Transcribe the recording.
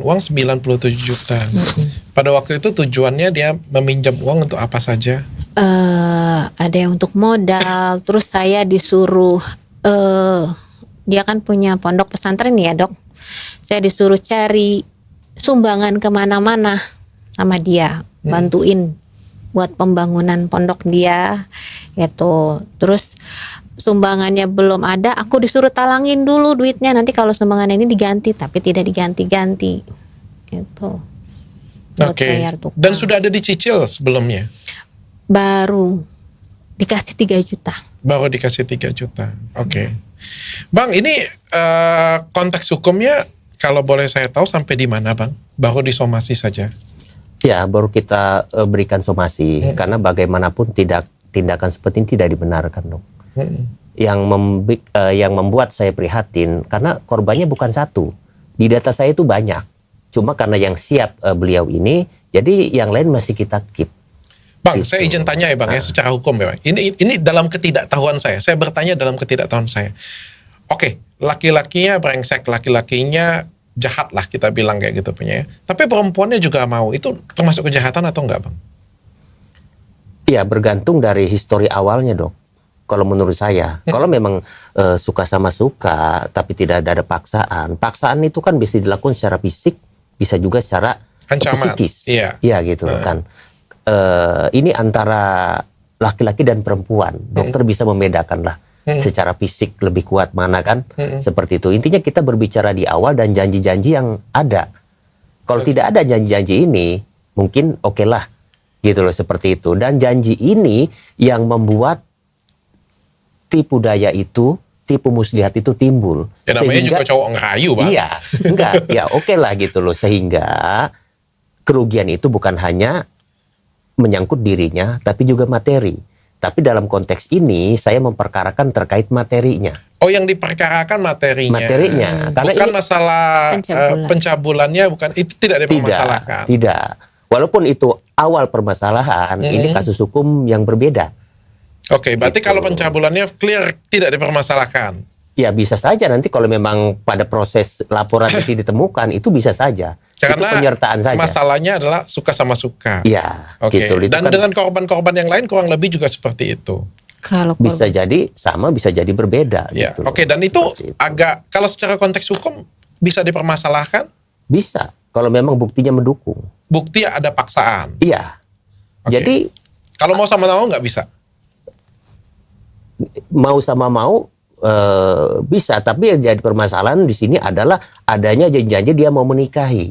Uang 97 juta. Pada waktu itu tujuannya dia meminjam uang untuk apa saja? Ada yang untuk modal. Terus saya disuruh, dia kan punya pondok pesantren ya dok. Saya disuruh cari sumbangan kemana-mana sama dia, bantuin buat pembangunan pondok dia gitu. Terus sumbangannya belum ada, aku disuruh talangin dulu duitnya, nanti kalau sumbangan ini diganti, tapi tidak diganti-ganti itu. Oke. Dan sudah ada dicicil sebelumnya? Baru dikasih 3 juta. Baru dikasih 3 juta. Oke. Bang, ini konteks hukumnya kalau boleh saya tahu sampai di mana, Bang? Baru disomasi saja. Ya, baru kita berikan somasi karena bagaimanapun tindakan seperti ini tidak dibenarkan, dong. Yang membuat saya prihatin karena korbannya bukan satu. Di data saya itu banyak. Cuma karena yang siap beliau ini, jadi yang lain masih kita keep. Bang, gitu. saya izin tanya ya Bang ya, secara hukum ya Bang. Ini dalam ketidaktahuan saya. Saya bertanya dalam ketidaktahuan saya. Oke, laki-lakinya brengsek, laki-lakinya jahat lah kita bilang kayak gitu punya ya. Tapi perempuannya juga mau. Itu termasuk kejahatan atau enggak Bang? Iya, bergantung dari histori awalnya dok. Kalau menurut saya, kalau memang suka sama suka, tapi tidak ada paksaan. Paksaan itu kan bisa dilakukan secara fisik, bisa juga secara psikis. Iya gitu kan. Ini antara laki-laki dan perempuan. Dokter bisa membedakan lah. Secara fisik lebih kuat mana kan. Seperti itu. Intinya kita berbicara di awal dan janji-janji yang ada. Kalau tidak ada janji-janji ini, mungkin oke lah. Gitu loh, seperti itu. Dan janji ini yang membuat tipu daya itu, tipu muslihat itu timbul. Ya namanya juga cowok ngerayu Bang. Iya, enggak. Ya oke lah gitu loh. Sehingga kerugian itu bukan hanya menyangkut dirinya, tapi juga materi. Tapi dalam konteks ini, saya memperkarakan terkait materinya. Oh, yang diperkarakan materinya. Materinya. Karena bukan ini masalah pencabulannya, bukan itu tidak dipermasalahkan. Tidak. Walaupun itu awal permasalahan, ini kasus hukum yang berbeda. Oke, berarti gitu. kalau pencabulannya clear tidak dipermasalahkan. Ya bisa saja nanti kalau memang pada proses laporan itu ditemukan, itu bisa saja. Karena itu penyertaan saja. Masalahnya adalah suka sama suka. Iya. Oke. Gitu. Dan kan, dengan korban-korban yang lain kurang lebih juga seperti itu. Kalau bisa jadi sama, bisa jadi berbeda. Ya. Gitu. Oke. Dan itu agak, kalau secara konteks hukum bisa dipermasalahkan? Bisa. Kalau memang buktinya mendukung. Bukti ada paksaan. Iya. Oke. Jadi kalau mau sama mau nggak bisa. Mau sama mau bisa, tapi yang jadi permasalahan di sini adalah adanya janji-janji dia mau menikahi.